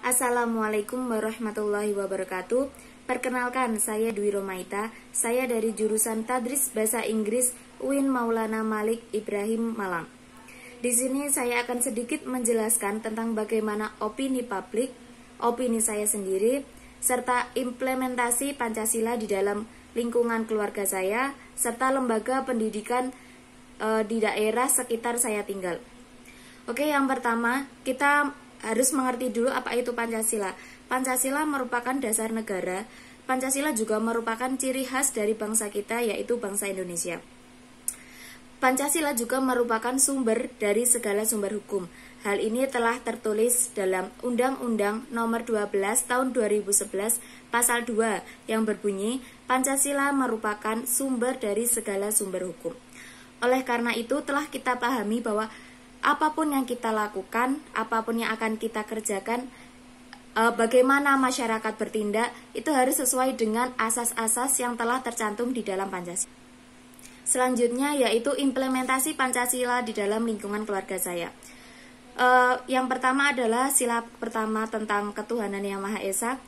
Assalamualaikum warahmatullahi wabarakatuh. Perkenalkan, saya Dwi Romaita. Saya dari jurusan Tadris Bahasa Inggris UIN Maulana Malik Ibrahim Malang. Di sini saya akan sedikit menjelaskan tentang bagaimana opini publik, opini saya sendiri, serta implementasi Pancasila di dalam lingkungan keluarga saya, serta lembaga pendidikan di daerah sekitar saya tinggal. Oke, yang pertama, kita harus mengerti dulu apa itu Pancasila. Pancasila merupakan dasar negara. Pancasila juga merupakan ciri khas dari bangsa kita, yaitu bangsa Indonesia. Pancasila juga merupakan sumber dari segala sumber hukum. Hal ini telah tertulis dalam Undang-Undang Nomor 12 Tahun 2011 Pasal 2 yang berbunyi, Pancasila merupakan sumber dari segala sumber hukum. Oleh karena itu telah kita pahami bahwa apapun yang kita lakukan, apapun yang akan kita kerjakan, bagaimana masyarakat bertindak, itu harus sesuai dengan asas-asas yang telah tercantum di dalam Pancasila. Selanjutnya yaitu implementasi Pancasila di dalam lingkungan keluarga saya. Yang pertama adalah sila pertama tentang ketuhanan yang Maha Esa.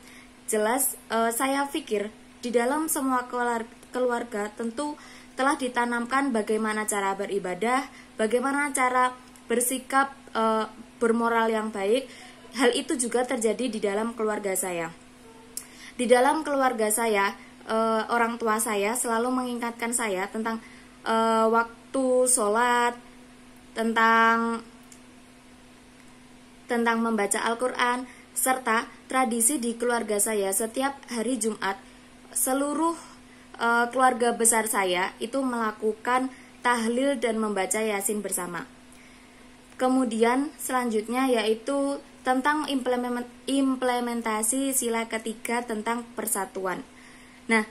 Jelas, saya pikir di dalam semua keluarga tentu telah ditanamkan bagaimana cara beribadah, bagaimana cara bersikap bermoral yang baik. Hal itu juga terjadi di dalam keluarga saya. Di dalam keluarga saya, orang tua saya selalu mengingatkan saya tentang waktu sholat, tentang membaca Al-Quran, serta tradisi di keluarga saya setiap hari Jumat. Seluruh keluarga besar saya itu melakukan tahlil dan membaca Yasin bersama. Kemudian selanjutnya yaitu tentang implementasi sila ketiga tentang persatuan. Nah,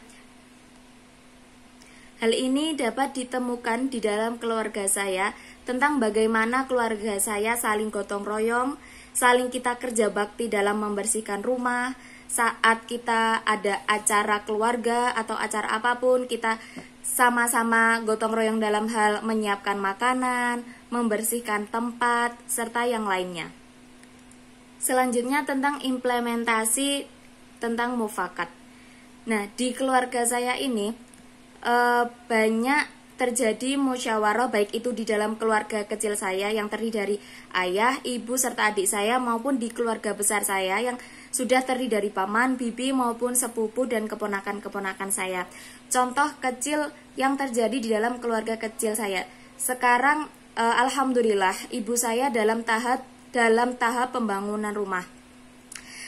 hal ini dapat ditemukan di dalam keluarga saya tentang bagaimana keluarga saya saling gotong royong, saling kita kerja bakti dalam membersihkan rumah. Saat kita ada acara keluarga atau acara apapun, kita sama-sama gotong royong dalam hal menyiapkan makanan, membersihkan tempat, serta yang lainnya. Selanjutnya tentang implementasi tentang mufakat. Nah, di keluarga saya ini banyak terjadi musyawarah, baik itu di dalam keluarga kecil saya yang terdiri dari ayah, ibu, serta adik saya, maupun di keluarga besar saya yang sudah terdiri dari paman, bibi, maupun sepupu dan keponakan-keponakan saya. Contoh kecil yang terjadi di dalam keluarga kecil saya. Sekarang, alhamdulillah, ibu saya dalam tahap pembangunan rumah.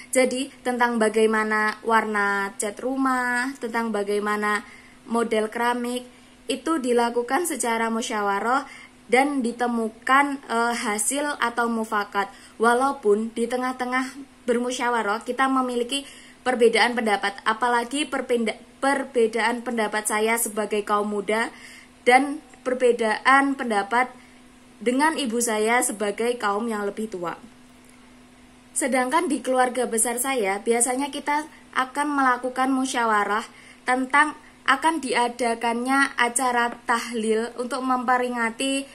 Jadi, tentang bagaimana warna cat rumah, tentang bagaimana model keramik, itu dilakukan secara musyawarah dan ditemukan hasil atau mufakat. Walaupun di tengah-tengah bermusyawarah kita memiliki perbedaan pendapat, apalagi perbedaan pendapat saya sebagai kaum muda dan perbedaan pendapat dengan ibu saya sebagai kaum yang lebih tua. Sedangkan di keluarga besar saya biasanya kita akan melakukan musyawarah tentang akan diadakannya acara tahlil untuk memperingati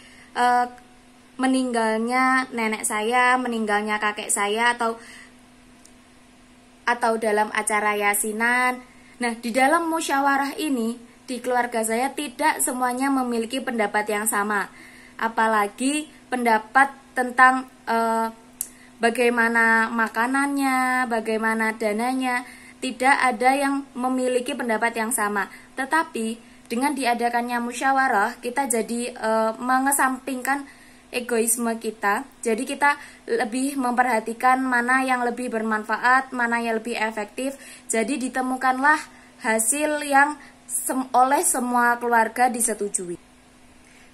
meninggalnya nenek saya, meninggalnya kakek saya, atau dalam acara yasinan. Nah, di dalam musyawarah ini di keluarga saya tidak semuanya memiliki pendapat yang sama, apalagi pendapat tentang bagaimana makanannya, bagaimana dananya. Tidak ada yang memiliki pendapat yang sama. Tetapi dengan diadakannya musyawarah, kita jadi mengesampingkan egoisme kita. Jadi kita lebih memperhatikan mana yang lebih bermanfaat, mana yang lebih efektif. Jadi ditemukanlah hasil yang oleh semua keluarga disetujui.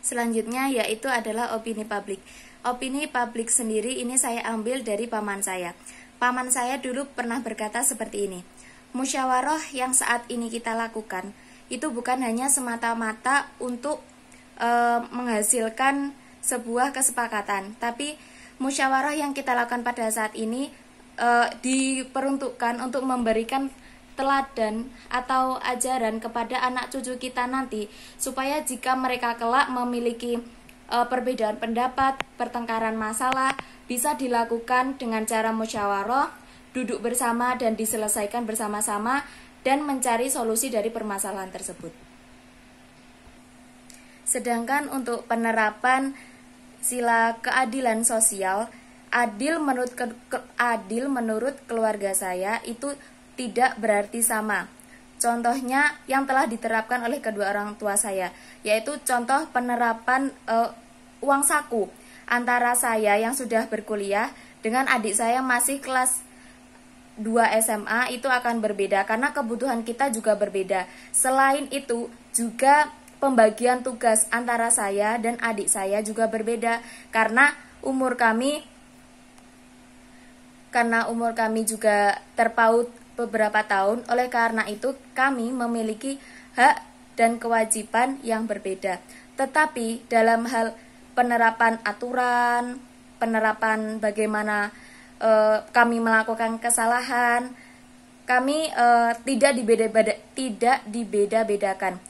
Selanjutnya yaitu adalah opini publik. Opini publik sendiri ini saya ambil dari paman saya. Paman saya dulu pernah berkata seperti ini, musyawarah yang saat ini kita lakukan itu bukan hanya semata-mata untuk menghasilkan sebuah kesepakatan, tapi musyawarah yang kita lakukan pada saat ini diperuntukkan untuk memberikan teladan atau ajaran kepada anak cucu kita nanti, supaya jika mereka kelak memiliki perbedaan pendapat, pertengkaran masalah, bisa dilakukan dengan cara musyawarah duduk bersama dan diselesaikan bersama-sama dan mencari solusi dari permasalahan tersebut. Sedangkan untuk penerapan sila keadilan sosial, adil menurut keluarga saya itu tidak berarti sama. Contohnya yang telah diterapkan oleh kedua orang tua saya, yaitu contoh penerapan uang saku antara saya yang sudah berkuliah dengan adik saya masih kelas 2 SMA itu akan berbeda karena kebutuhan kita juga berbeda. Selain itu juga pembagian tugas antara saya dan adik saya juga berbeda karena umur kami juga terpaut beberapa tahun. Oleh karena itu kami memiliki hak dan kewajiban yang berbeda. Tetapi dalam hal penerapan aturan, penerapan bagaimana kami melakukan kesalahan, kami tidak dibeda-bedakan.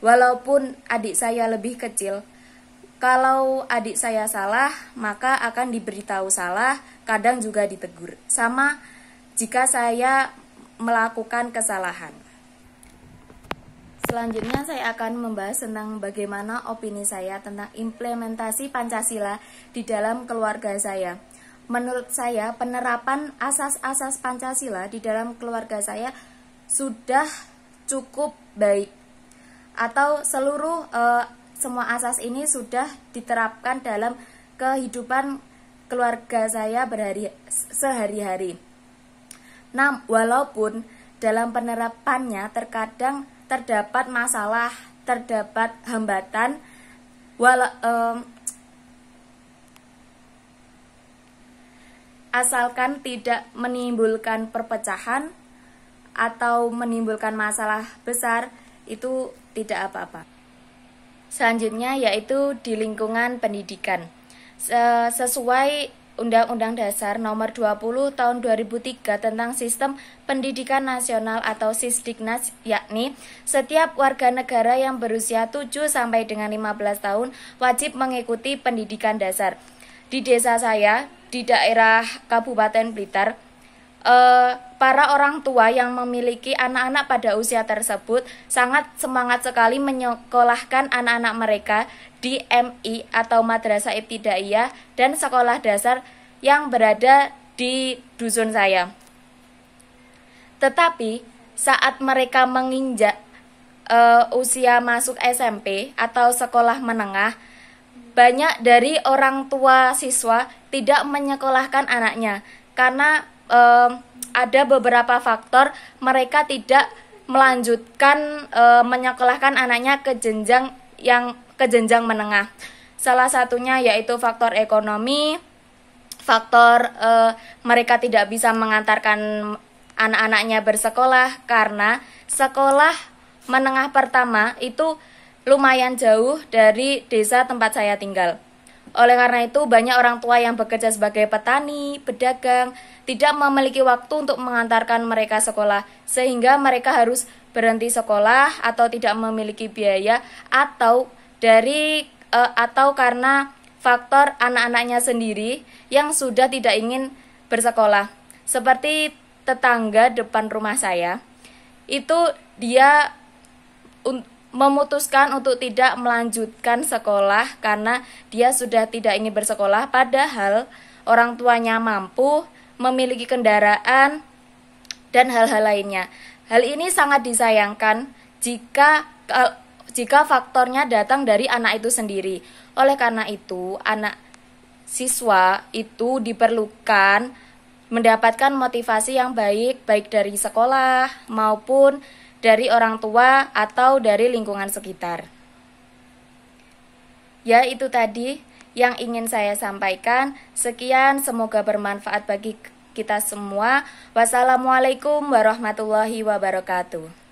Walaupun adik saya lebih kecil, kalau adik saya salah, maka akan diberitahu salah, kadang juga ditegur. Sama jika saya melakukan kesalahan. Selanjutnya saya akan membahas tentang bagaimana opini saya tentang implementasi Pancasila di dalam keluarga saya. Menurut saya, penerapan asas-asas Pancasila di dalam keluarga saya sudah cukup baik. Atau semua asas ini sudah diterapkan dalam kehidupan keluarga saya sehari-hari. Nah, walaupun dalam penerapannya terkadang terdapat masalah, terdapat hambatan, asalkan tidak menimbulkan perpecahan atau menimbulkan masalah besar, itu tidak apa-apa. Selanjutnya yaitu di lingkungan pendidikan. Sesuai Undang-Undang Dasar Nomor 20 Tahun 2003 tentang Sistem Pendidikan Nasional atau Sisdiknas, yakni setiap warga negara yang berusia 7 sampai dengan 15 tahun wajib mengikuti pendidikan dasar. Di desa saya, di daerah Kabupaten Blitar, para orang tua yang memiliki anak-anak pada usia tersebut sangat semangat sekali menyekolahkan anak-anak mereka di MI atau Madrasah Ibtidaiyah dan sekolah dasar yang berada di dusun saya. Tetapi saat mereka menginjak usia masuk SMP atau sekolah menengah, banyak dari orang tua siswa tidak menyekolahkan anaknya karena ada beberapa faktor mereka tidak melanjutkan menyekolahkan anaknya ke jenjang menengah. Salah satunya yaitu faktor ekonomi, faktor mereka tidak bisa mengantarkan anak-anaknya bersekolah karena sekolah menengah pertama itu lumayan jauh dari desa tempat saya tinggal. Oleh karena itu, banyak orang tua yang bekerja sebagai petani, pedagang, tidak memiliki waktu untuk mengantarkan mereka sekolah, sehingga mereka harus berhenti sekolah atau tidak memiliki biaya atau karena faktor anak-anaknya sendiri yang sudah tidak ingin bersekolah. Seperti tetangga depan rumah saya, itu dia memutuskan untuk tidak melanjutkan sekolah karena dia sudah tidak ingin bersekolah, padahal orang tuanya mampu, memiliki kendaraan, dan hal-hal lainnya. Hal ini sangat disayangkan jika faktornya datang dari anak itu sendiri. Oleh karena itu, anak siswa itu diperlukan mendapatkan motivasi yang baik dari sekolah maupun dari orang tua atau dari lingkungan sekitar. Ya, itu tadi yang ingin saya sampaikan. Sekian, semoga bermanfaat bagi kita semua. Wassalamualaikum warahmatullahi wabarakatuh.